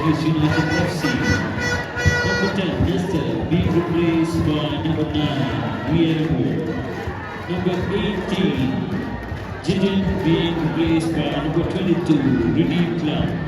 Tigers United FC. Number 10, Leicester, being replaced by number 9, Guillermo. Number 18, Gideon being replaced by number 22, Redeem Club.